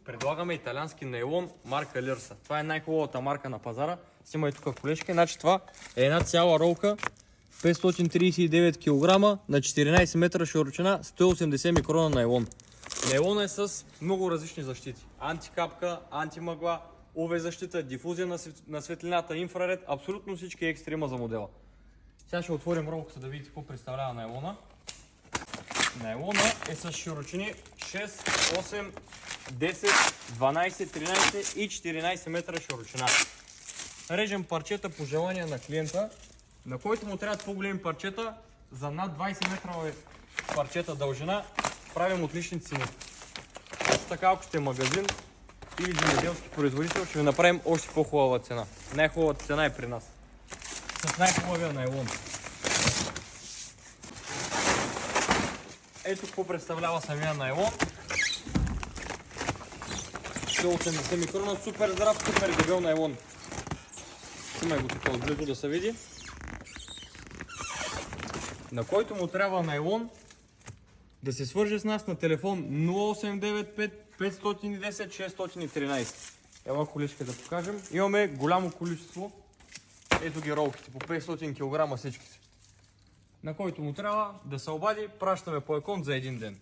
Предлагаме италиански нейлон марка Лирса. Това е най-хубавата марка на пазара. Снимай тук колежки. Значи това е една цяла ролка, 539 кг на 14 метра широчина, 180 микрона нейлон. Нейлон е с много различни защити. Антикапка, антимъгла, UV защита, дифузия на светлината, инфраред, абсолютно всички екстри има за модела. Сега ще отворим ролката да видите какво представлява нейлона. Нейлона е с широчини 6, 8, 10, 12, 13 и 14 метра широчина. Режем парчета по желание на клиента, на който му трябват по-големи парчета, за над 20 метра парчета дължина правим отлични цени. Също така, ако сте магазин или земеделски производител, ще ви направим още по-хубава цена. Най-хубавата цена е при нас. С най-хубавия нейлон. Ето какво представлява самия нейлон. 180 микрона, супер здрав, супер дебел нейлон. Снимай го тук отблизо да се види. На който му трябва нейлон, да се свърже с нас на телефон 0895 510 613. Ела количка да покажем. Имаме голямо количество. Ето ги ролките, по 500 кг всички са. На който му трябва да се обади, пращаме по екон за един ден.